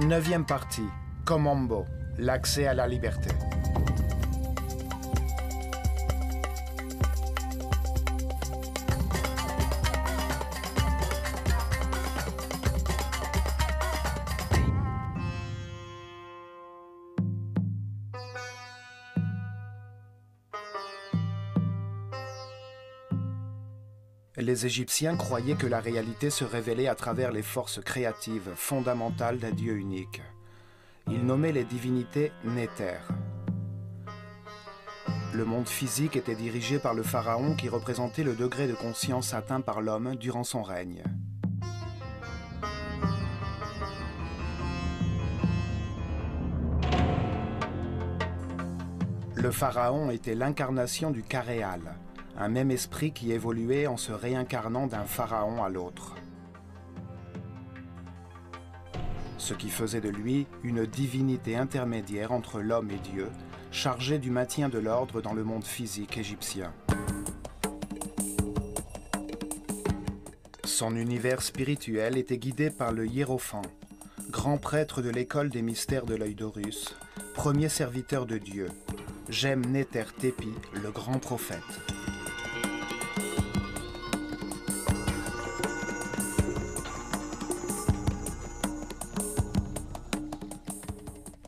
Neuvième partie, Komombo, l'accès à la liberté. Les Égyptiens croyaient que la réalité se révélait à travers les forces créatives fondamentales d'un Dieu unique. Ils nommaient les divinités Néter. Le monde physique était dirigé par le pharaon qui représentait le degré de conscience atteint par l'homme durant son règne. Le pharaon était l'incarnation du Karéal, un même esprit qui évoluait en se réincarnant d'un pharaon à l'autre. Ce qui faisait de lui une divinité intermédiaire entre l'homme et Dieu, chargée du maintien de l'ordre dans le monde physique égyptien. Son univers spirituel était guidé par le hiérophant, grand prêtre de l'école des mystères de l'œil d'Horus, premier serviteur de Dieu, Gem-Néter-Tépi, le grand prophète.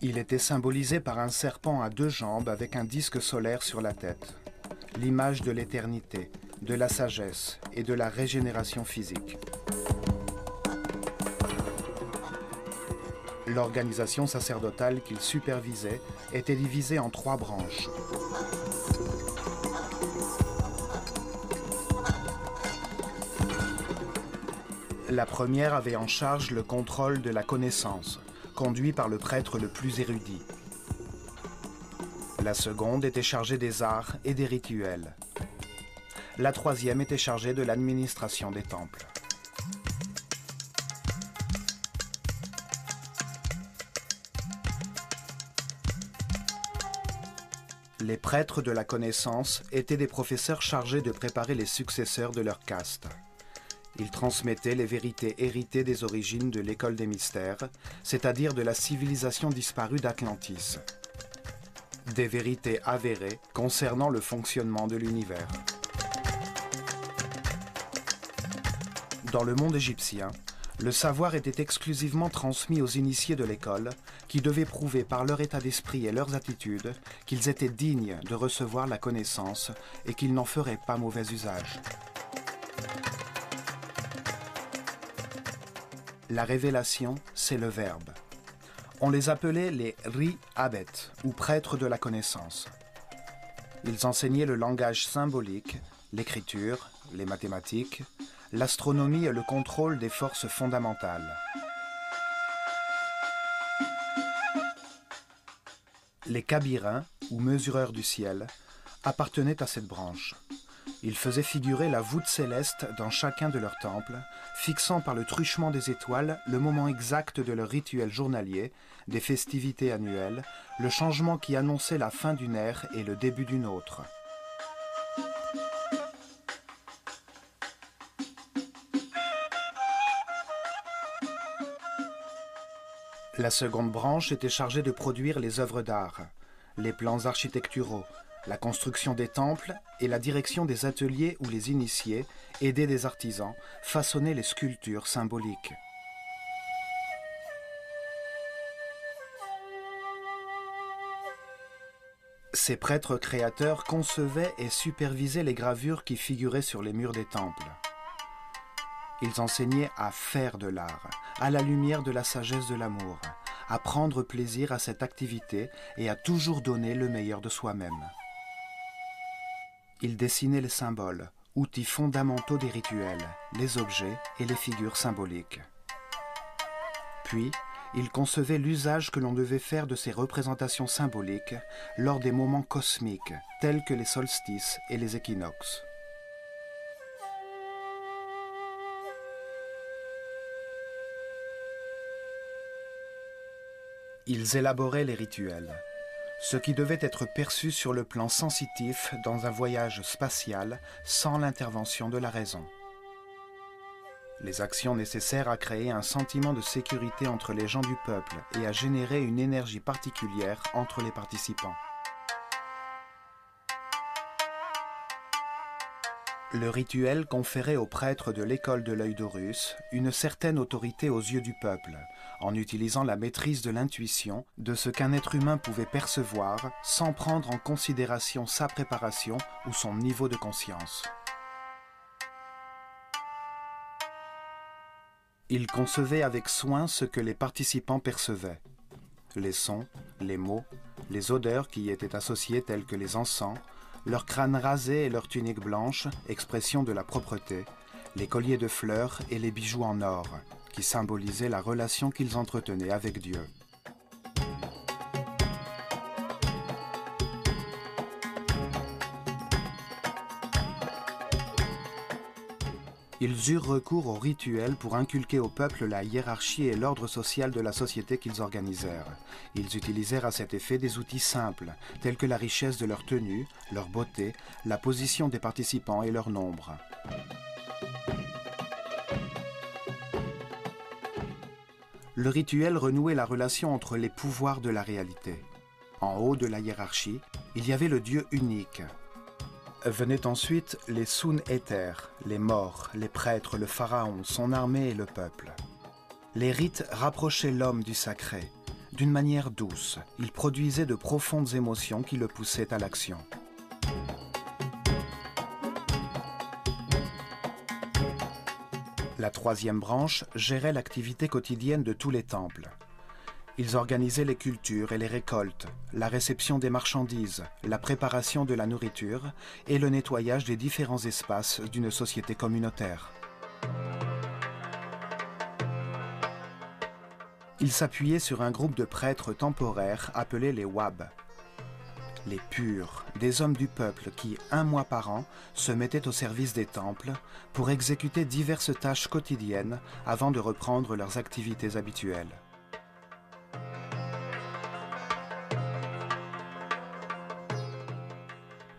Il était symbolisé par un serpent à 2 jambes avec un disque solaire sur la tête, l'image de l'éternité, de la sagesse et de la régénération physique. L'organisation sacerdotale qu'il supervisait était divisée en 3 branches. La première avait en charge le contrôle de la connaissance, conduit par le prêtre le plus érudit. La seconde était chargée des arts et des rituels. La troisième était chargée de l'administration des temples. Les prêtres de la connaissance étaient des professeurs chargés de préparer les successeurs de leur caste. Ils transmettaient les vérités héritées des origines de l'école des mystères, c'est-à-dire de la civilisation disparue d'Atlantis. Des vérités avérées concernant le fonctionnement de l'univers. Dans le monde égyptien, le savoir était exclusivement transmis aux initiés de l'école, qui devaient prouver par leur état d'esprit et leurs attitudes qu'ils étaient dignes de recevoir la connaissance et qu'ils n'en feraient pas mauvais usage. La révélation, c'est le verbe. On les appelait les Ri-Abet, ou prêtres de la connaissance. Ils enseignaient le langage symbolique, l'écriture, les mathématiques, l'astronomie et le contrôle des forces fondamentales. Les Kabirins, ou mesureurs du ciel, appartenaient à cette branche. Ils faisaient figurer la voûte céleste dans chacun de leurs temples, fixant par le truchement des étoiles le moment exact de leur rituel journalier, des festivités annuelles, le changement qui annonçait la fin d'une ère et le début d'une autre. La seconde branche était chargée de produire les œuvres d'art, les plans architecturaux, la construction des temples et la direction des ateliers où les initiés, aidés des artisans, façonnaient les sculptures symboliques. Ces prêtres créateurs concevaient et supervisaient les gravures qui figuraient sur les murs des temples. Ils enseignaient à faire de l'art, à la lumière de la sagesse de l'amour, à prendre plaisir à cette activité et à toujours donner le meilleur de soi-même. Ils dessinaient les symboles, outils fondamentaux des rituels, les objets et les figures symboliques. Puis, ils concevaient l'usage que l'on devait faire de ces représentations symboliques lors des moments cosmiques, tels que les solstices et les équinoxes. Ils élaboraient les rituels, ce qui devait être perçu sur le plan sensitif dans un voyage spatial sans l'intervention de la raison. les actions nécessaires à créer un sentiment de sécurité entre les gens du peuple et à générer une énergie particulière entre les participants. Le rituel conférait aux prêtres de l'école de l'œil d'Horus une certaine autorité aux yeux du peuple, en utilisant la maîtrise de l'intuition de ce qu'un être humain pouvait percevoir sans prendre en considération sa préparation ou son niveau de conscience. Il concevait avec soin ce que les participants percevaient. Les sons, les mots, les odeurs qui y étaient associées telles que les encens, leurs crânes rasés et leurs tuniques blanches, expression de la propreté, les colliers de fleurs et les bijoux en or, qui symbolisaient la relation qu'ils entretenaient avec Dieu. Ils eurent recours au rituel pour inculquer au peuple la hiérarchie et l'ordre social de la société qu'ils organisèrent. Ils utilisèrent à cet effet des outils simples, tels que la richesse de leur tenue, leur beauté, la position des participants et leur nombre. Le rituel renouait la relation entre les pouvoirs de la réalité. En haut de la hiérarchie, il y avait le Dieu unique. Venaient ensuite les Sun-Éthers, les morts, les prêtres, le pharaon, son armée et le peuple. Les rites rapprochaient l'homme du sacré. D'une manière douce, ils produisaient de profondes émotions qui le poussaient à l'action. La troisième branche gérait l'activité quotidienne de tous les temples. Ils organisaient les cultures et les récoltes, la réception des marchandises, la préparation de la nourriture et le nettoyage des différents espaces d'une société communautaire. Ils s'appuyaient sur un groupe de prêtres temporaires appelés les Wab. Les purs, des hommes du peuple qui, un mois par an, se mettaient au service des temples pour exécuter diverses tâches quotidiennes avant de reprendre leurs activités habituelles.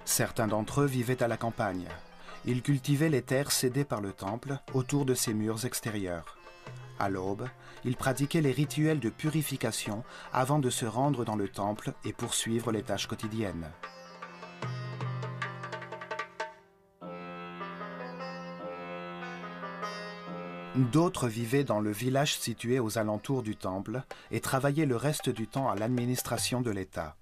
Certains d'entre eux vivaient à la campagne. Ils cultivaient les terres cédées par le temple autour de ses murs extérieurs. À l'aube, ils pratiquaient les rituels de purification avant de se rendre dans le temple et poursuivre les tâches quotidiennes. D'autres vivaient dans le village situé aux alentours du temple et travaillaient le reste du temps à l'administration de l'État.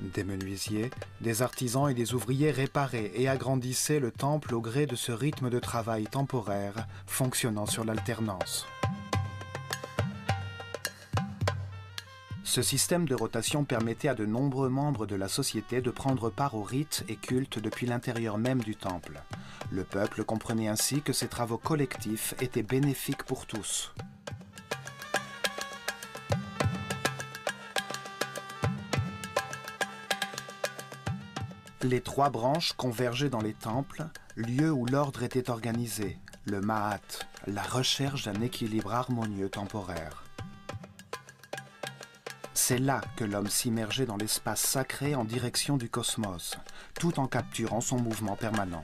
Des menuisiers, des artisans et des ouvriers réparaient et agrandissaient le temple au gré de ce rythme de travail temporaire fonctionnant sur l'alternance. Ce système de rotation permettait à de nombreux membres de la société de prendre part aux rites et cultes depuis l'intérieur même du temple. Le peuple comprenait ainsi que ces travaux collectifs étaient bénéfiques pour tous. Les trois branches convergeaient dans les temples, lieux où l'ordre était organisé, le Ma'at, la recherche d'un équilibre harmonieux temporaire. C'est là que l'homme s'immergeait dans l'espace sacré en direction du cosmos, tout en capturant son mouvement permanent.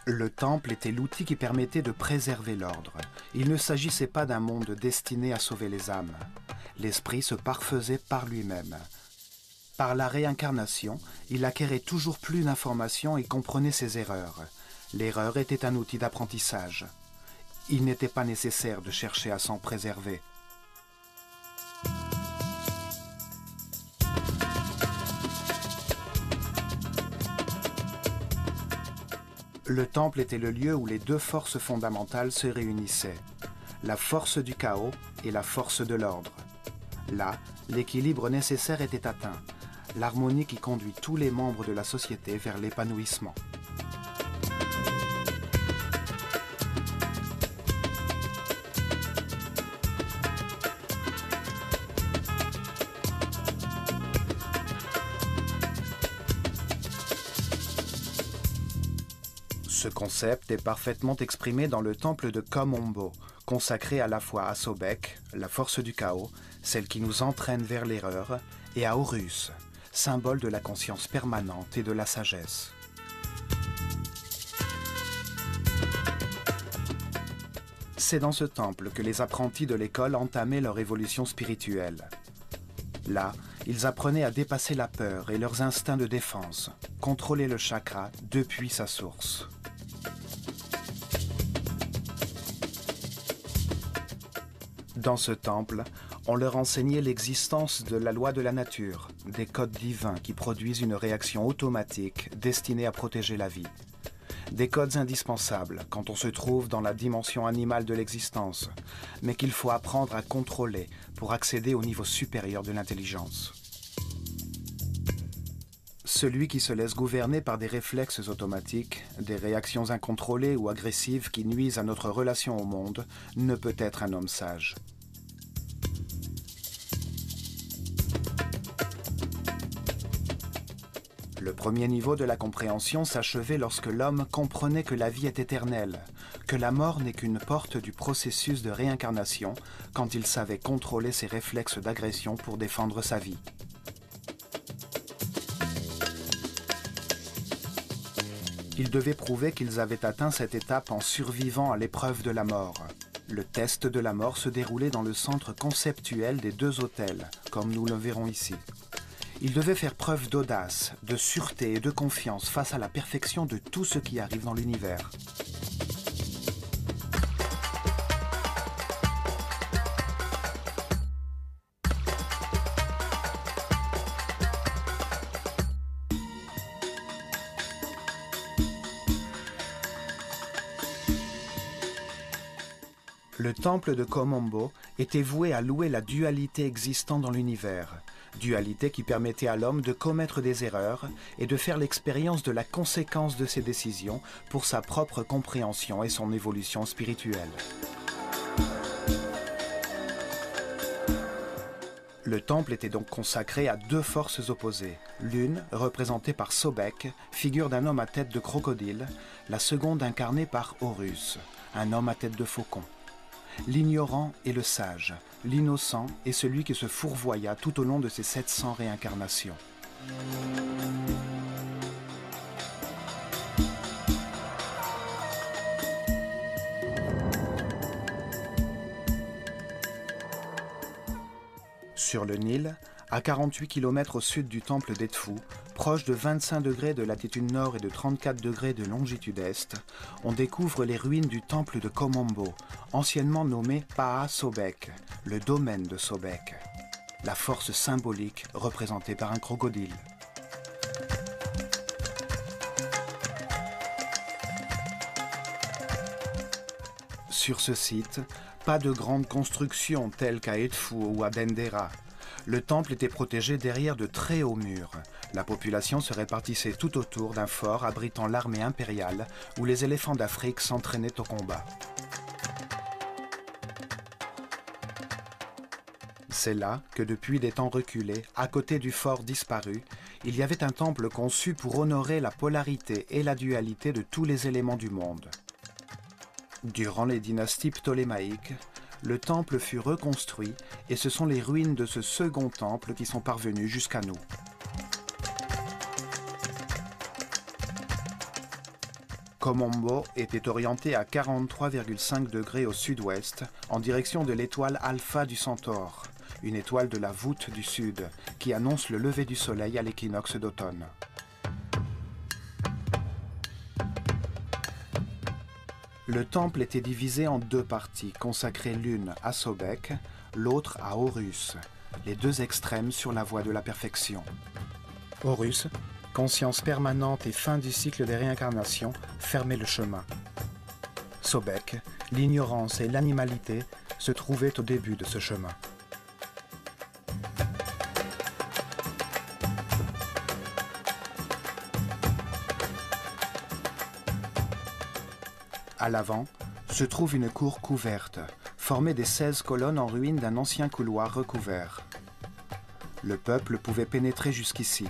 Le temple était l'outil qui permettait de préserver l'ordre. Il ne s'agissait pas d'un monde destiné à sauver les âmes. L'esprit se parfaisait par lui-même. Par la réincarnation, il acquérait toujours plus d'informations et comprenait ses erreurs. L'erreur était un outil d'apprentissage. Il n'était pas nécessaire de chercher à s'en préserver. Le temple était le lieu où les deux forces fondamentales se réunissaient, la force du chaos et la force de l'ordre. Là, l'équilibre nécessaire était atteint, l'harmonie qui conduit tous les membres de la société vers l'épanouissement. Ce concept est parfaitement exprimé dans le temple de Kom-Ombo, consacré à la fois à Sobek, la force du chaos, celle qui nous entraîne vers l'erreur, et à Horus, symbole de la conscience permanente et de la sagesse. C'est dans ce temple que les apprentis de l'école entamaient leur évolution spirituelle. Là, ils apprenaient à dépasser la peur et leurs instincts de défense, contrôler le chakra depuis sa source. Dans ce temple, on leur enseignait l'existence de la loi de la nature, des codes divins qui produisent une réaction automatique destinée à protéger la vie. Des codes indispensables quand on se trouve dans la dimension animale de l'existence, mais qu'il faut apprendre à contrôler pour accéder au niveau supérieur de l'intelligence. Celui qui se laisse gouverner par des réflexes automatiques, des réactions incontrôlées ou agressives qui nuisent à notre relation au monde, ne peut être un homme sage. Le premier niveau de la compréhension s'achevait lorsque l'homme comprenait que la vie est éternelle, que la mort n'est qu'une porte du processus de réincarnation quand il savait contrôler ses réflexes d'agression pour défendre sa vie. Ils devaient prouver qu'ils avaient atteint cette étape en survivant à l'épreuve de la mort. Le test de la mort se déroulait dans le centre conceptuel des deux autels, comme nous le verrons ici. Ils devaient faire preuve d'audace, de sûreté et de confiance face à la perfection de tout ce qui arrive dans l'univers. Le temple de Komombo était voué à louer la dualité existant dans l'univers, dualité qui permettait à l'homme de commettre des erreurs et de faire l'expérience de la conséquence de ses décisions pour sa propre compréhension et son évolution spirituelle. Le temple était donc consacré à deux forces opposées. L'une, représentée par Sobek, figure d'un homme à tête de crocodile, la seconde incarnée par Horus, un homme à tête de faucon. L'ignorant est le sage, l'innocent est celui qui se fourvoya tout au long de ses 700 réincarnations. Sur le Nil, à 48 km au sud du temple d'Edfu, proche de 25 degrés de latitude nord et de 34 degrés de longitude est, on découvre les ruines du temple de Komombo, anciennement nommé Paha Sobek, le domaine de Sobek, la force symbolique représentée par un crocodile. Sur ce site, pas de grandes constructions telles qu'à Edfu ou à Dendera. Le temple était protégé derrière de très hauts murs. La population se répartissait tout autour d'un fort abritant l'armée impériale où les éléphants d'Afrique s'entraînaient au combat. C'est là que depuis des temps reculés, à côté du fort disparu, il y avait un temple conçu pour honorer la polarité et la dualité de tous les éléments du monde. Durant les dynasties ptolémaïques, le temple fut reconstruit et ce sont les ruines de ce second temple qui sont parvenues jusqu'à nous. Komombo était orienté à 43,5 degrés au sud-ouest, en direction de l'étoile Alpha du Centaure, une étoile de la voûte du sud, qui annonce le lever du soleil à l'équinoxe d'automne. Le temple était divisé en deux parties, consacrées l'une à Sobek, l'autre à Horus, les deux extrêmes sur la voie de la perfection. Horus, conscience permanente et fin du cycle des réincarnations, fermait le chemin. Sobek, l'ignorance et l'animalité, se trouvaient au début de ce chemin. À l'avant, se trouve une cour couverte, formée des 16 colonnes en ruine d'un ancien couloir recouvert. Le peuple pouvait pénétrer jusqu'ici.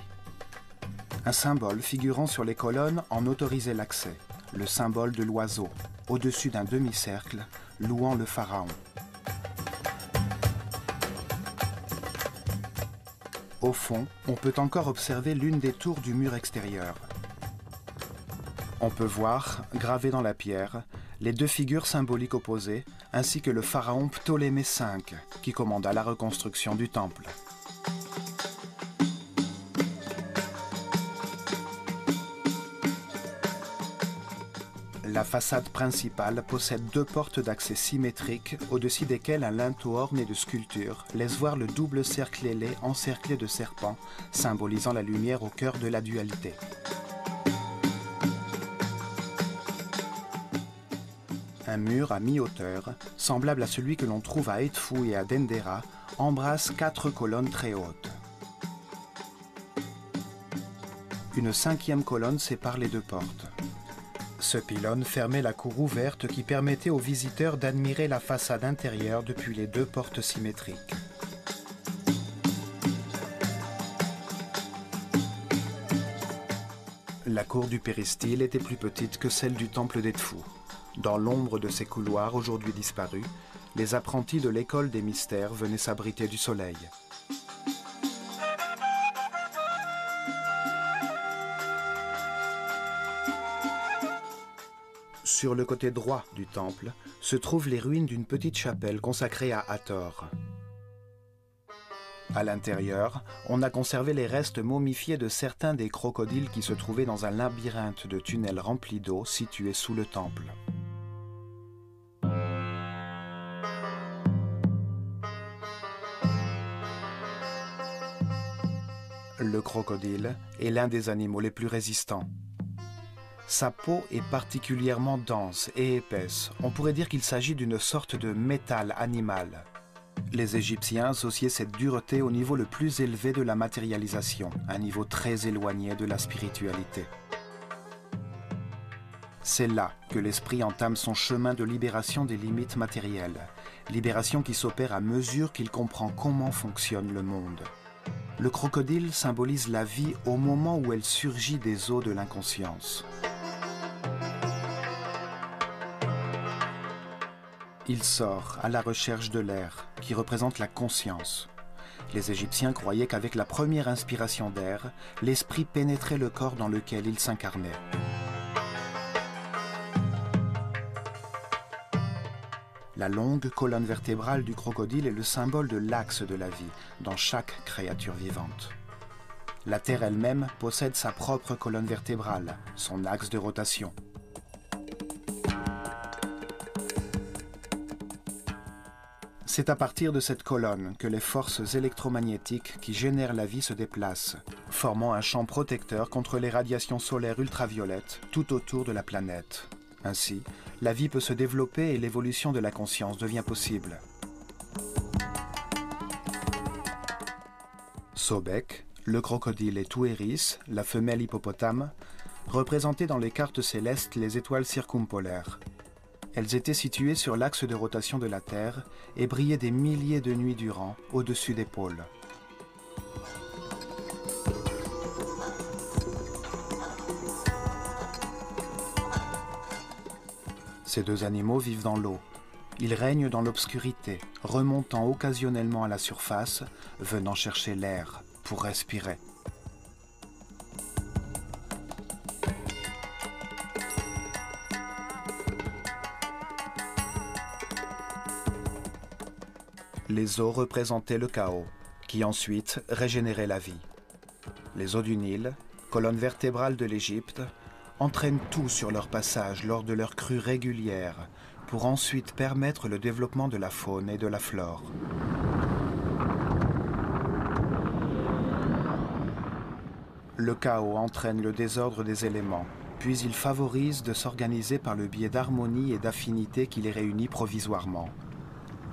Un symbole figurant sur les colonnes en autorisait l'accès, le symbole de l'oiseau, au-dessus d'un demi-cercle, louant le pharaon. Au fond, on peut encore observer l'une des tours du mur extérieur. On peut voir, gravées dans la pierre, les deux figures symboliques opposées, ainsi que le pharaon Ptolémée V, qui commanda la reconstruction du temple. La façade principale possède deux portes d'accès symétriques, au-dessus desquelles un linteau orné de sculptures laisse voir le double cercle ailé encerclé de serpents, symbolisant la lumière au cœur de la dualité. Un mur à mi-hauteur, semblable à celui que l'on trouve à Edfou et à Dendera, embrasse 4 colonnes très hautes. Une 5e colonne sépare les deux portes. Ce pylône fermait la cour ouverte qui permettait aux visiteurs d'admirer la façade intérieure depuis les deux portes symétriques. La cour du péristyle était plus petite que celle du temple d'Edfou. Dans l'ombre de ces couloirs aujourd'hui disparus, les apprentis de l'école des mystères venaient s'abriter du soleil. Sur le côté droit du temple se trouvent les ruines d'une petite chapelle consacrée à Hathor. À l'intérieur, on a conservé les restes momifiés de certains des crocodiles qui se trouvaient dans un labyrinthe de tunnels remplis d'eau situé sous le temple. Le crocodile est l'un des animaux les plus résistants. Sa peau est particulièrement dense et épaisse. On pourrait dire qu'il s'agit d'une sorte de métal animal. Les Égyptiens associaient cette dureté au niveau le plus élevé de la matérialisation, un niveau très éloigné de la spiritualité. C'est là que l'esprit entame son chemin de libération des limites matérielles, libération qui s'opère à mesure qu'il comprend comment fonctionne le monde. Le crocodile symbolise la vie au moment où elle surgit des eaux de l'inconscience. Il sort à la recherche de l'air, qui représente la conscience. Les Égyptiens croyaient qu'avec la première inspiration d'air, l'esprit pénétrait le corps dans lequel il s'incarnait. La longue colonne vertébrale du crocodile est le symbole de l'axe de la vie dans chaque créature vivante. La Terre elle-même possède sa propre colonne vertébrale, son axe de rotation. C'est à partir de cette colonne que les forces électromagnétiques qui génèrent la vie se déplacent, formant un champ protecteur contre les radiations solaires ultraviolettes tout autour de la planète. Ainsi, la vie peut se développer et l'évolution de la conscience devient possible. Sobek, le crocodile, et Touéris, la femelle hippopotame, représentaient dans les cartes célestes les étoiles circumpolaires. Elles étaient situées sur l'axe de rotation de la Terre et brillaient des milliers de nuits durant au-dessus des pôles. Ces deux animaux vivent dans l'eau. Ils règnent dans l'obscurité, remontant occasionnellement à la surface, venant chercher l'air pour respirer. Les eaux représentaient le chaos, qui ensuite régénérait la vie. Les eaux du Nil, colonne vertébrale de l'Égypte, entraînent tout sur leur passage lors de leurs crues régulières, pour ensuite permettre le développement de la faune et de la flore. Le chaos entraîne le désordre des éléments, puis il favorise de s'organiser par le biais d'harmonie et d'affinité qui les réunit provisoirement.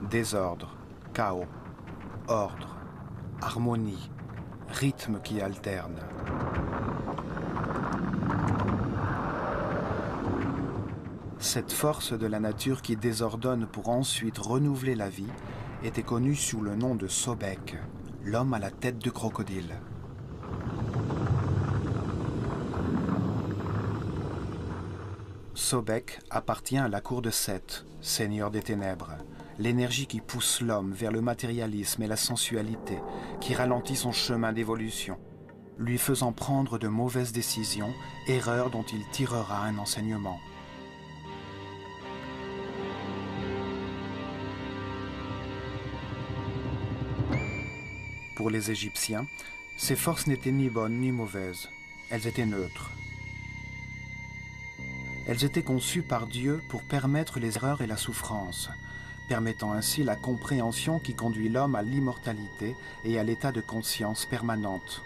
Désordre, chaos, ordre, harmonie, rythme qui alterne. Cette force de la nature qui désordonne pour ensuite renouveler la vie était connue sous le nom de Sobek, l'homme à la tête de crocodile. Sobek appartient à la cour de Seth, seigneur des ténèbres, l'énergie qui pousse l'homme vers le matérialisme et la sensualité, qui ralentit son chemin d'évolution, lui faisant prendre de mauvaises décisions, erreurs dont il tirera un enseignement. Pour les Égyptiens, ces forces n'étaient ni bonnes ni mauvaises, elles étaient neutres. Elles étaient conçues par Dieu pour permettre les erreurs et la souffrance, permettant ainsi la compréhension qui conduit l'homme à l'immortalité et à l'état de conscience permanente.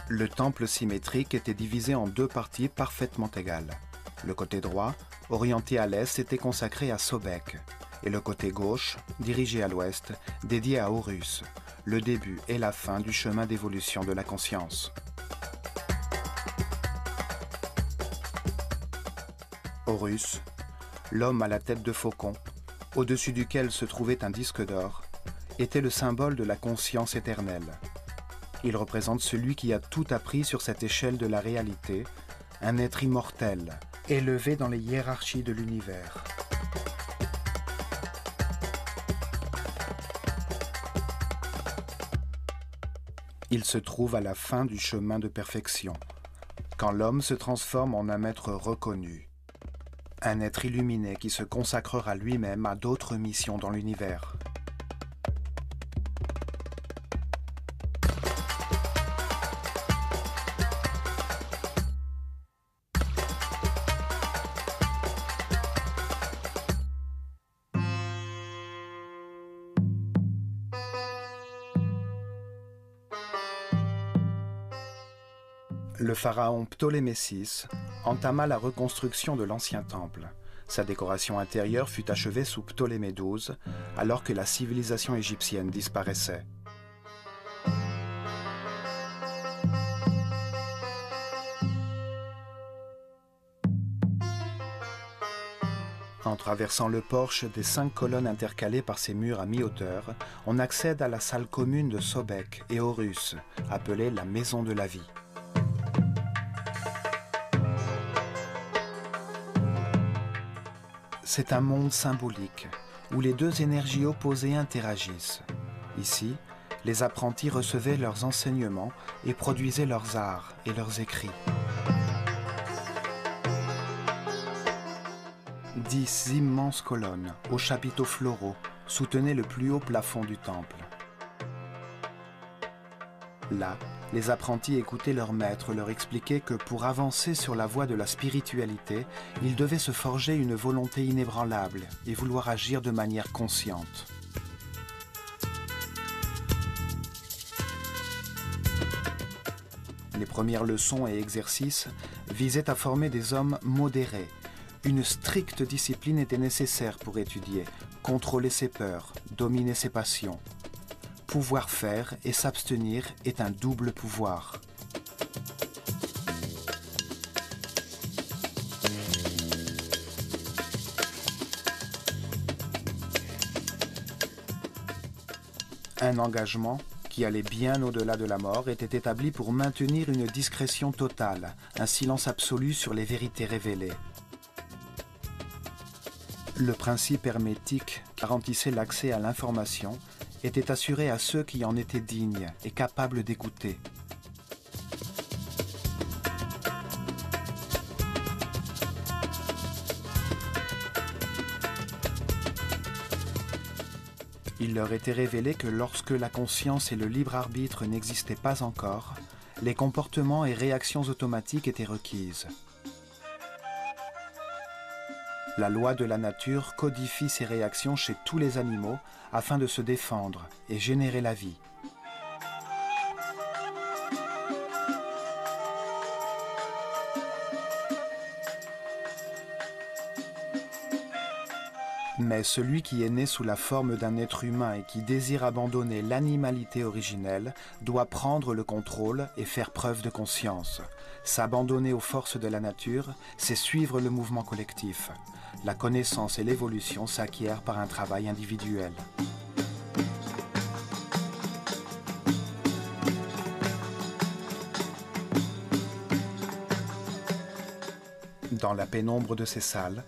Le temple symétrique était divisé en deux parties parfaitement égales. Le côté droit, orienté à l'est, était consacré à Sobek, et le côté gauche, dirigé à l'ouest, dédié à Horus, le début et la fin du chemin d'évolution de la conscience. Horus, l'homme à la tête de faucon, au-dessus duquel se trouvait un disque d'or, était le symbole de la conscience éternelle. Il représente celui qui a tout appris sur cette échelle de la réalité, un être immortel, élevé dans les hiérarchies de l'univers. Il se trouve à la fin du chemin de perfection, quand l'homme se transforme en un maître reconnu, un être illuminé qui se consacrera lui-même à d'autres missions dans l'univers. Le pharaon Ptolémée VI entama la reconstruction de l'ancien temple. Sa décoration intérieure fut achevée sous Ptolémée XII, alors que la civilisation égyptienne disparaissait. En traversant le porche des 5 colonnes intercalées par ses murs à mi-hauteur, on accède à la salle commune de Sobek et Horus, appelée la Maison de la Vie. C'est un monde symbolique, où les deux énergies opposées interagissent. Ici, les apprentis recevaient leurs enseignements et produisaient leurs arts et leurs écrits. 10 immenses colonnes, aux chapiteaux floraux, soutenaient le plus haut plafond du temple. Là, les apprentis écoutaient leur maître leur expliquer que pour avancer sur la voie de la spiritualité, ils devaient se forger une volonté inébranlable et vouloir agir de manière consciente. Les premières leçons et exercices visaient à former des hommes modérés. Une stricte discipline était nécessaire pour étudier, contrôler ses peurs, dominer ses passions. Pouvoir faire et s'abstenir est un double pouvoir. Un engagement qui allait bien au-delà de la mort était établi pour maintenir une discrétion totale, un silence absolu sur les vérités révélées. Le principe hermétique qui garantissait l'accès à l'information était assuré à ceux qui en étaient dignes et capables d'écouter. Il leur était révélé que lorsque la conscience et le libre arbitre n'existaient pas encore, les comportements et réactions automatiques étaient requises. La loi de la nature codifie ces réactions chez tous les animaux afin de se défendre et générer la vie. Mais celui qui est né sous la forme d'un être humain et qui désire abandonner l'animalité originelle doit prendre le contrôle et faire preuve de conscience. S'abandonner aux forces de la nature, c'est suivre le mouvement collectif. La connaissance et l'évolution s'acquièrent par un travail individuel. Dans la pénombre de ces salles,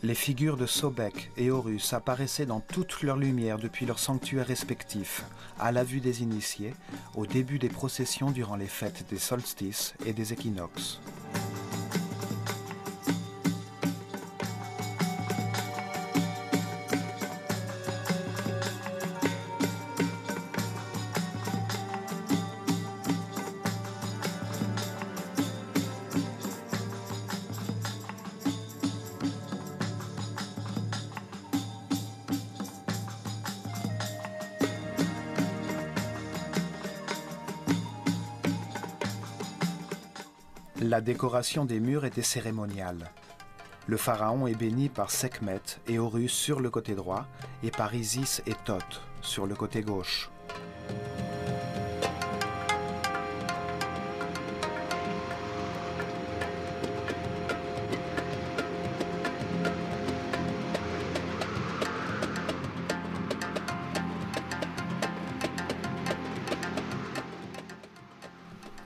les figures de Sobek et Horus apparaissaient dans toute leur lumière depuis leurs sanctuaires respectifs, à la vue des initiés, au début des processions durant les fêtes des solstices et des équinoxes. La décoration des murs était cérémoniale. Le pharaon est béni par Sekhmet et Horus sur le côté droit et par Isis et Thoth sur le côté gauche.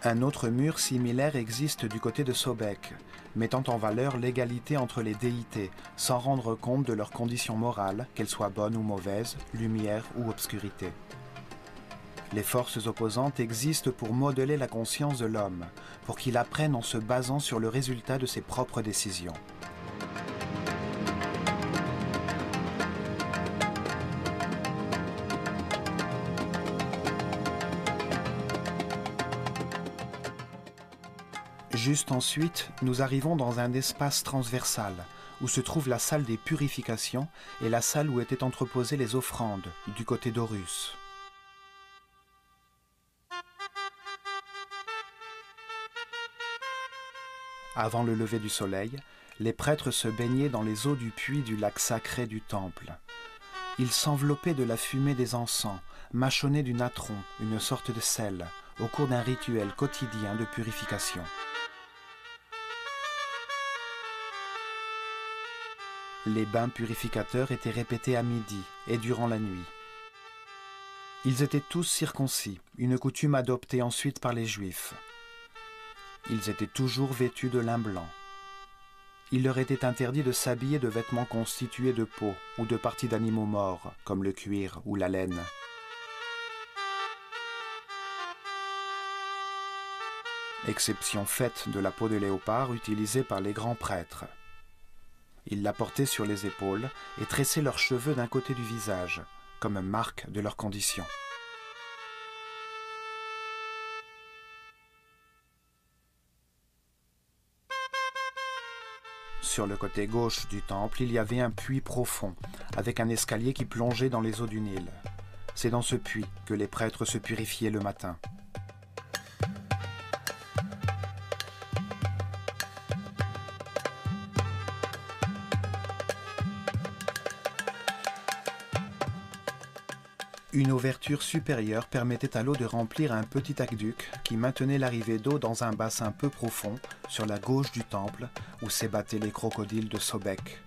Un autre mur similaire existe du côté de Sobek, mettant en valeur l'égalité entre les déités, sans rendre compte de leurs conditions morales, qu'elles soient bonnes ou mauvaises, lumière ou obscurité. Les forces opposantes existent pour modeler la conscience de l'homme, pour qu'il apprenne en se basant sur le résultat de ses propres décisions. Juste ensuite, nous arrivons dans un espace transversal, où se trouve la salle des purifications et la salle où étaient entreposées les offrandes, du côté d'Horus. Avant le lever du soleil, les prêtres se baignaient dans les eaux du puits du lac sacré du temple. Ils s'enveloppaient de la fumée des encens, mâchonnaient du natron, une sorte de sel, au cours d'un rituel quotidien de purification. Les bains purificateurs étaient répétés à midi et durant la nuit. Ils étaient tous circoncis, une coutume adoptée ensuite par les Juifs. Ils étaient toujours vêtus de lin blanc. Il leur était interdit de s'habiller de vêtements constitués de peau ou de parties d'animaux morts, comme le cuir ou la laine. Exception faite de la peau de léopard utilisée par les grands prêtres. Ils la portaient sur les épaules et tressaient leurs cheveux d'un côté du visage, comme marque de leur condition. Sur le côté gauche du temple, il y avait un puits profond, avec un escalier qui plongeait dans les eaux du Nil. C'est dans ce puits que les prêtres se purifiaient le matin. Une ouverture supérieure permettait à l'eau de remplir un petit aqueduc qui maintenait l'arrivée d'eau dans un bassin peu profond sur la gauche du temple où s'ébattaient les crocodiles de Sobek.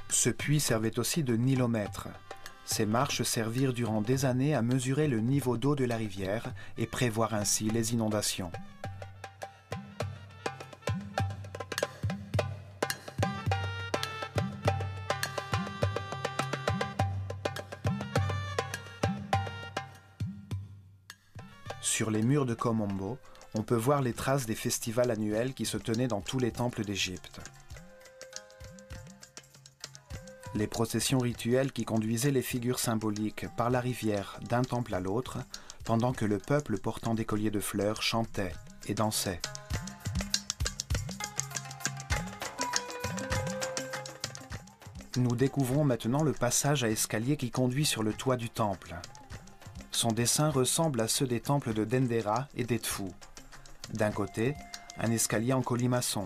Ce puits servait aussi de nilomètre. Ces marches servirent durant des années à mesurer le niveau d'eau de la rivière et prévoir ainsi les inondations. Sur les murs de Komombo, on peut voir les traces des festivals annuels qui se tenaient dans tous les temples d'Égypte. Les processions rituelles qui conduisaient les figures symboliques par la rivière d'un temple à l'autre, pendant que le peuple portant des colliers de fleurs chantait et dansait. Nous découvrons maintenant le passage à escalier qui conduit sur le toit du temple. Son dessin ressemble à ceux des temples de Dendera et d'Edfu. D'un côté, un escalier en colimaçon,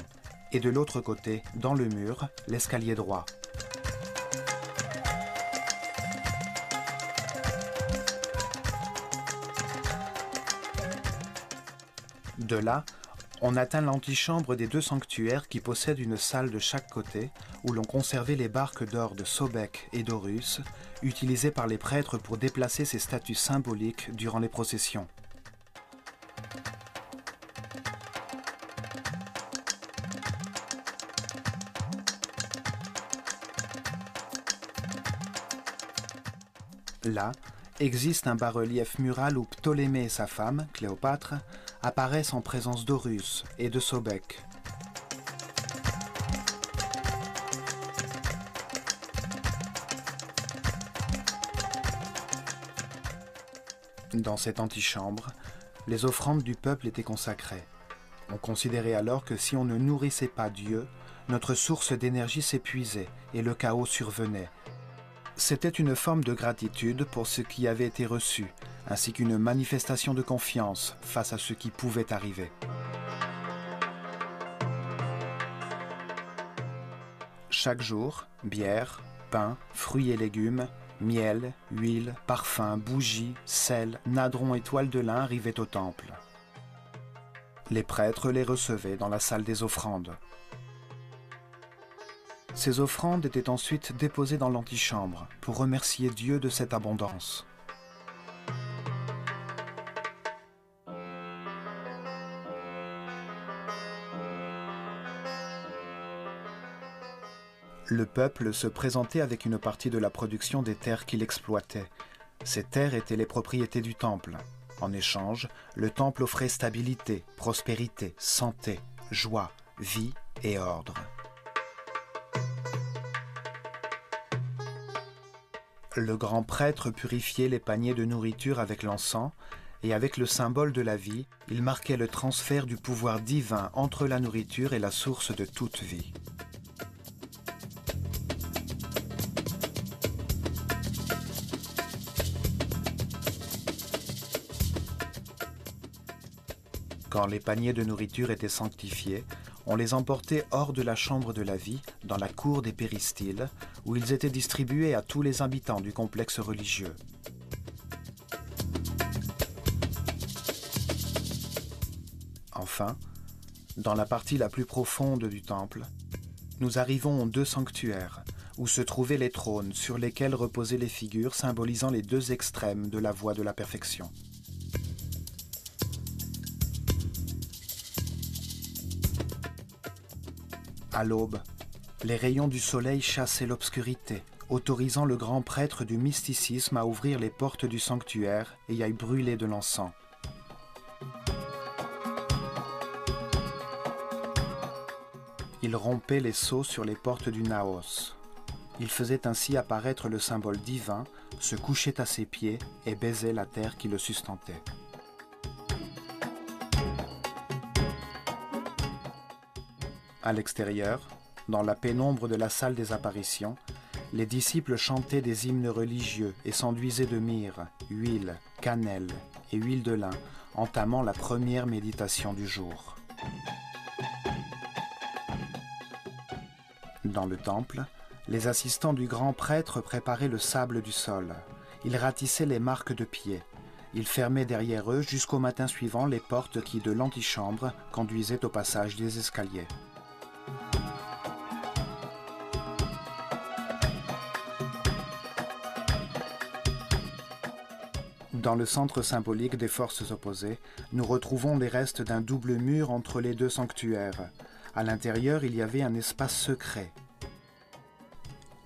et de l'autre côté, dans le mur, l'escalier droit. De là, On atteint l'antichambre des 2 sanctuaires qui possèdent une salle de chaque côté où l'on conservait les barques d'or de Sobek et d'Horus, utilisées par les prêtres pour déplacer ces statues symboliques durant les processions. Là, existe un bas-relief mural où Ptolémée et sa femme, Cléopâtre, apparaissent en présence d'Horus et de Sobek. Dans cette antichambre, les offrandes du peuple étaient consacrées. On considérait alors que si on ne nourrissait pas Dieu, notre source d'énergie s'épuisait et le chaos survenait. C'était une forme de gratitude pour ce qui avait été reçu, ainsi qu'une manifestation de confiance face à ce qui pouvait arriver. Chaque jour, bière, pain, fruits et légumes, miel, huile, parfum, bougies, sel, nadrons et toiles de lin arrivaient au temple. Les prêtres les recevaient dans la salle des offrandes. Ces offrandes étaient ensuite déposées dans l'antichambre pour remercier Dieu de cette abondance. Le peuple se présentait avec une partie de la production des terres qu'il exploitait. Ces terres étaient les propriétés du temple. En échange, le temple offrait stabilité, prospérité, santé, joie, vie et ordre. Le grand prêtre purifiait les paniers de nourriture avec l'encens, et avec le symbole de la vie, il marquait le transfert du pouvoir divin entre la nourriture et la source de toute vie. Quand les paniers de nourriture étaient sanctifiés, on les emportait hors de la chambre de la vie, dans la cour des péristyles, où ils étaient distribués à tous les habitants du complexe religieux. Enfin, dans la partie la plus profonde du temple, nous arrivons aux 2 sanctuaires, où se trouvaient les trônes sur lesquels reposaient les figures symbolisant les 2 extrêmes de la voie de la perfection. À l'aube, les rayons du soleil chassaient l'obscurité, autorisant le grand prêtre du mysticisme à ouvrir les portes du sanctuaire et à y brûler de l'encens. Il rompait les sceaux sur les portes du naos. Il faisait ainsi apparaître le symbole divin, se couchait à ses pieds et baisait la terre qui le sustentait. À l'extérieur, dans la pénombre de la salle des apparitions, les disciples chantaient des hymnes religieux et s'enduisaient de myrrhe, huile, cannelle et huile de lin, entamant la première méditation du jour. Dans le temple, les assistants du grand prêtre préparaient le sable du sol. Ils ratissaient les marques de pieds. Ils fermaient derrière eux jusqu'au matin suivant les portes qui, de l'antichambre, conduisaient au passage des escaliers. Dans le centre symbolique des forces opposées, nous retrouvons les restes d'un double mur entre les 2 sanctuaires. À l'intérieur, il y avait un espace secret.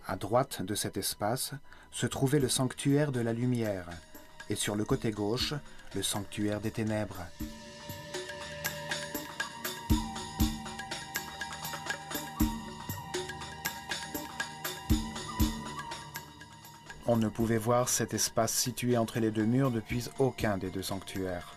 À droite de cet espace se trouvait le sanctuaire de la lumière, et sur le côté gauche, le sanctuaire des ténèbres. On ne pouvait voir cet espace situé entre les 2 murs depuis aucun des 2 sanctuaires.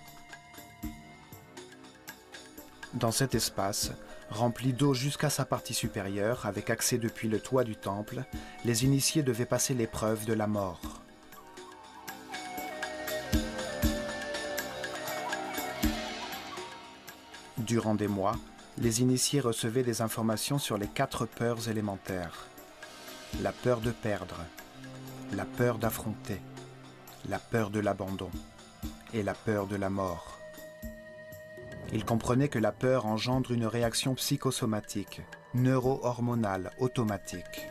Dans cet espace, rempli d'eau jusqu'à sa partie supérieure, avec accès depuis le toit du temple, les initiés devaient passer l'épreuve de la mort. Durant des mois, les initiés recevaient des informations sur les 4 peurs élémentaires. La peur de perdre, la peur d'affronter, la peur de l'abandon et la peur de la mort. Il comprenait que la peur engendre une réaction psychosomatique, neuro-hormonale, automatique.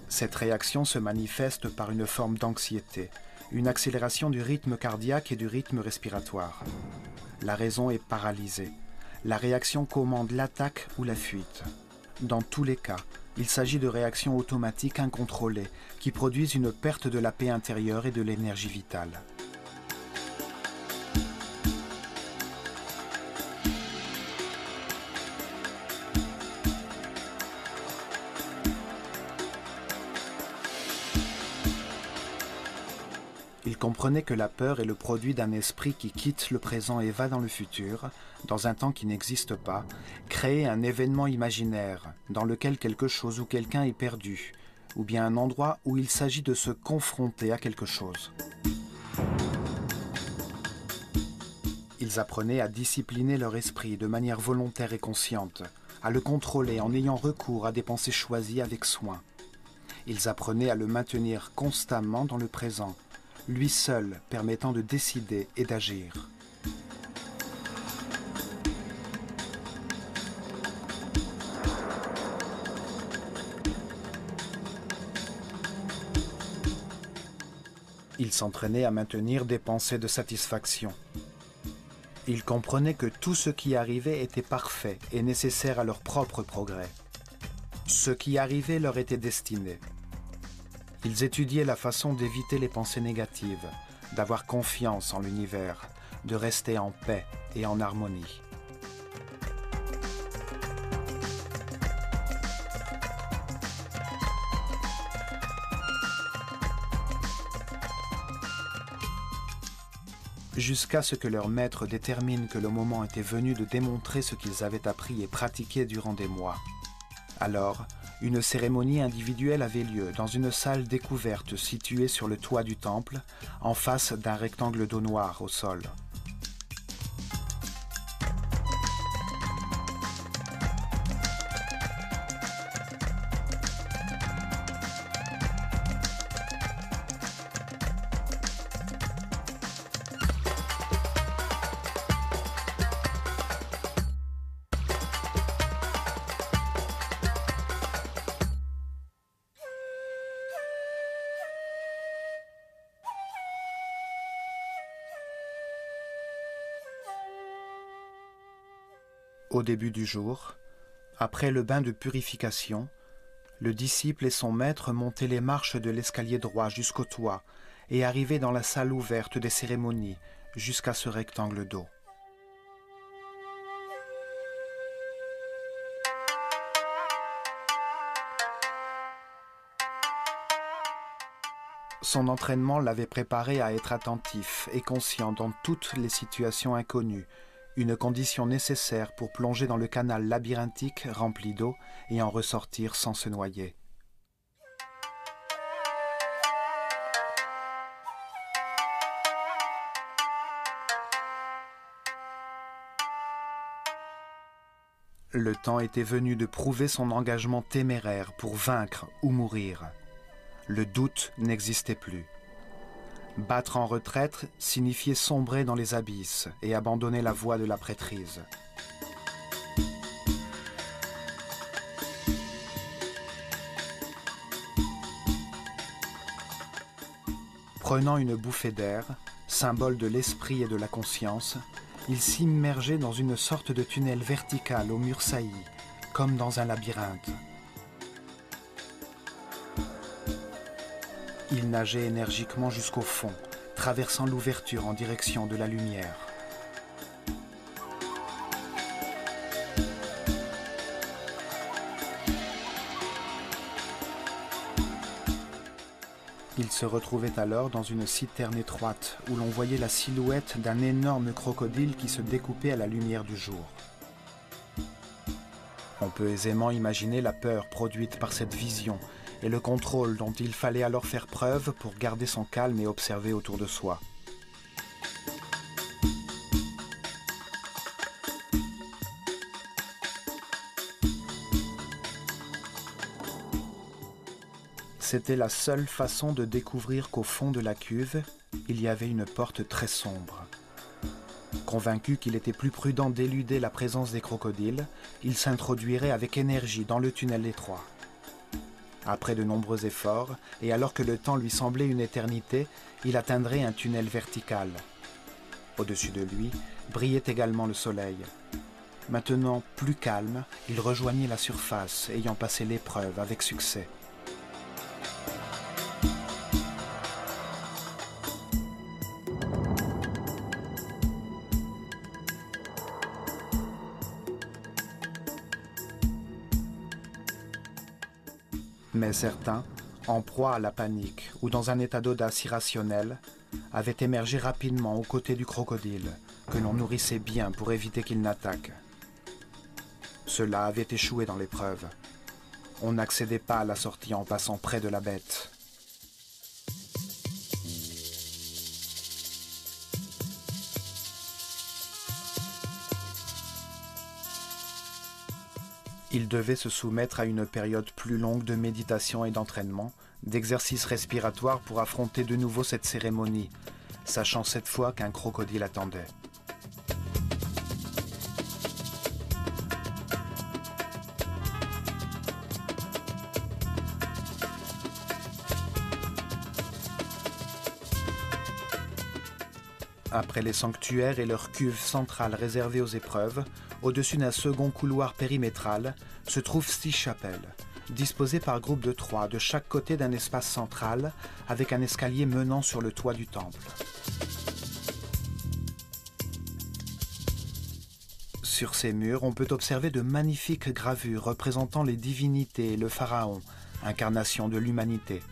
Cette réaction se manifeste par une forme d'anxiété, une accélération du rythme cardiaque et du rythme respiratoire. La raison est paralysée. La réaction commande l'attaque ou la fuite. Dans tous les cas, il s'agit de réactions automatiques incontrôlées qui produisent une perte de la paix intérieure et de l'énergie vitale. Il comprenait que la peur est le produit d'un esprit qui quitte le présent et va dans le futur, dans un temps qui n'existe pas, créer un événement imaginaire dans lequel quelque chose ou quelqu'un est perdu, ou bien un endroit où il s'agit de se confronter à quelque chose. Ils apprenaient à discipliner leur esprit de manière volontaire et consciente, à le contrôler en ayant recours à des pensées choisies avec soin. Ils apprenaient à le maintenir constamment dans le présent, lui seul permettant de décider et d'agir. Ils s'entraînaient à maintenir des pensées de satisfaction. Ils comprenaient que tout ce qui arrivait était parfait et nécessaire à leur propre progrès. Ce qui arrivait leur était destiné. Ils étudiaient la façon d'éviter les pensées négatives, d'avoir confiance en l'univers, de rester en paix et en harmonie. Jusqu'à ce que leur maître détermine que le moment était venu de démontrer ce qu'ils avaient appris et pratiqué durant des mois. Alors, une cérémonie individuelle avait lieu dans une salle découverte située sur le toit du temple, en face d'un rectangle d'eau noire au sol. Au début du jour, après le bain de purification, le disciple et son maître montaient les marches de l'escalier droit jusqu'au toit et arrivaient dans la salle ouverte des cérémonies jusqu'à ce rectangle d'eau. Son entraînement l'avait préparé à être attentif et conscient dans toutes les situations inconnues, une condition nécessaire pour plonger dans le canal labyrinthique rempli d'eau et en ressortir sans se noyer. Le temps était venu de prouver son engagement téméraire pour vaincre ou mourir. Le doute n'existait plus. Battre en retraite signifiait sombrer dans les abysses et abandonner la voie de la prêtrise. Prenant une bouffée d'air, symbole de l'esprit et de la conscience, il s'immergeait dans une sorte de tunnel vertical aux murs saillis, comme dans un labyrinthe. Il nageait énergiquement jusqu'au fond, traversant l'ouverture en direction de la lumière. Il se retrouvait alors dans une citerne étroite où l'on voyait la silhouette d'un énorme crocodile qui se découpait à la lumière du jour. On peut aisément imaginer la peur produite par cette vision et le contrôle dont il fallait alors faire preuve pour garder son calme et observer autour de soi. C'était la seule façon de découvrir qu'au fond de la cuve, il y avait une porte très sombre. Convaincu qu'il était plus prudent d'éluder la présence des crocodiles, il s'introduirait avec énergie dans le tunnel étroit. Après de nombreux efforts, et alors que le temps lui semblait une éternité, il atteindrait un tunnel vertical. Au-dessus de lui, brillait également le soleil. Maintenant plus calme, il rejoignit la surface, ayant passé l'épreuve avec succès. Mais certains, en proie à la panique ou dans un état d'audace irrationnelle, avaient émergé rapidement aux côtés du crocodile, que l'on nourrissait bien pour éviter qu'il n'attaque. Ceux-là avaient échoué dans l'épreuve. On n'accédait pas à la sortie en passant près de la bête. Il devait se soumettre à une période plus longue de méditation et d'entraînement, d'exercices respiratoires pour affronter de nouveau cette cérémonie, sachant cette fois qu'un crocodile attendait. Après les sanctuaires et leur cuve centrale réservée aux épreuves, au-dessus d'un second couloir périmétral, se trouvent 6 chapelles, disposées par groupe de 3 de chaque côté d'un espace central, avec un escalier menant sur le toit du temple. Sur ces murs, on peut observer de magnifiques gravures représentant les divinités et le pharaon, incarnation de l'humanité.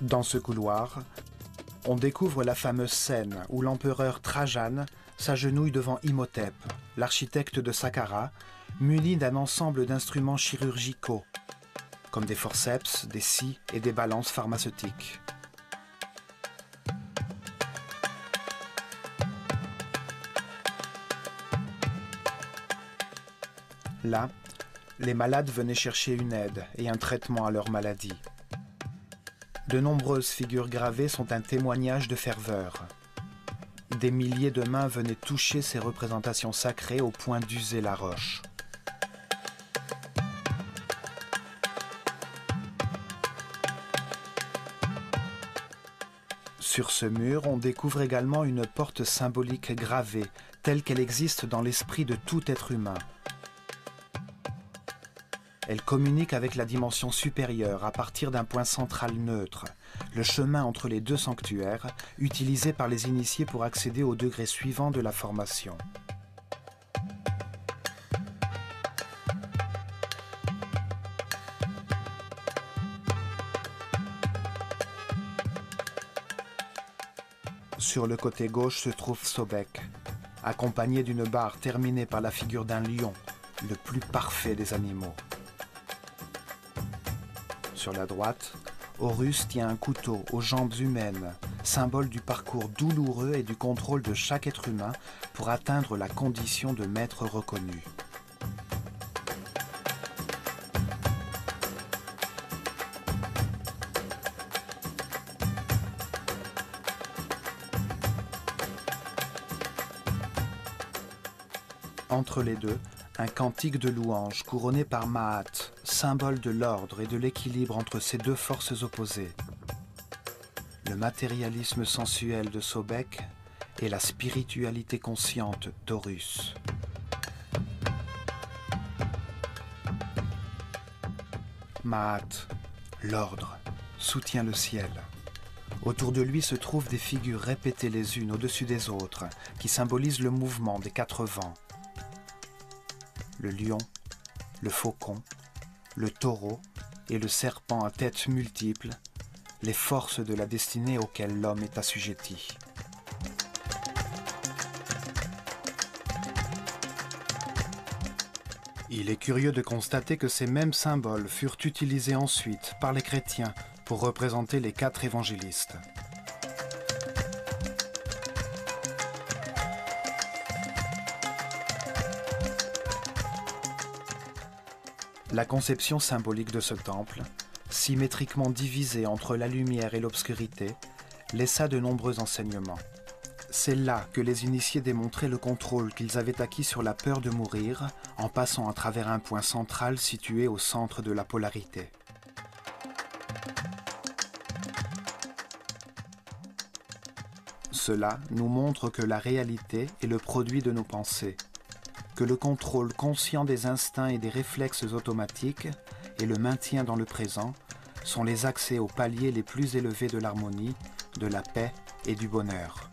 Dans ce couloir, on découvre la fameuse scène où l'empereur Trajan s'agenouille devant Imhotep, l'architecte de Saqqara, muni d'un ensemble d'instruments chirurgicaux, comme des forceps, des scies et des balances pharmaceutiques. Là, les malades venaient chercher une aide et un traitement à leur maladie. De nombreuses figures gravées sont un témoignage de ferveur. Des milliers de mains venaient toucher ces représentations sacrées au point d'user la roche. Sur ce mur, on découvre également une porte symbolique gravée, telle qu'elle existe dans l'esprit de tout être humain. Elle communique avec la dimension supérieure à partir d'un point central neutre, le chemin entre les deux sanctuaires, utilisé par les initiés pour accéder au degré suivant de la formation. Sur le côté gauche se trouve Sobek, accompagné d'une barre terminée par la figure d'un lion, le plus parfait des animaux. Sur la droite, Horus tient un couteau aux jambes humaines, symbole du parcours douloureux et du contrôle de chaque être humain pour atteindre la condition de maître reconnu. Entre les deux, un cantique de louange couronné par Maat, symbole de l'ordre et de l'équilibre entre ces deux forces opposées. Le matérialisme sensuel de Sobek et la spiritualité consciente d'Horus. Maat, l'ordre, soutient le ciel. Autour de lui se trouvent des figures répétées les unes au-dessus des autres, qui symbolisent le mouvement des 4 vents. Le lion, le faucon, le taureau et le serpent à tête multiple, les forces de la destinée auxquelles l'homme est assujetti. Il est curieux de constater que ces mêmes symboles furent utilisés ensuite par les chrétiens pour représenter les 4 évangélistes. La conception symbolique de ce temple, symétriquement divisé entre la lumière et l'obscurité, laissa de nombreux enseignements. C'est là que les initiés démontraient le contrôle qu'ils avaient acquis sur la peur de mourir en passant à travers un point central situé au centre de la polarité. Cela nous montre que la réalité est le produit de nos pensées, que le contrôle conscient des instincts et des réflexes automatiques et le maintien dans le présent sont les accès aux paliers les plus élevés de l'harmonie, de la paix et du bonheur.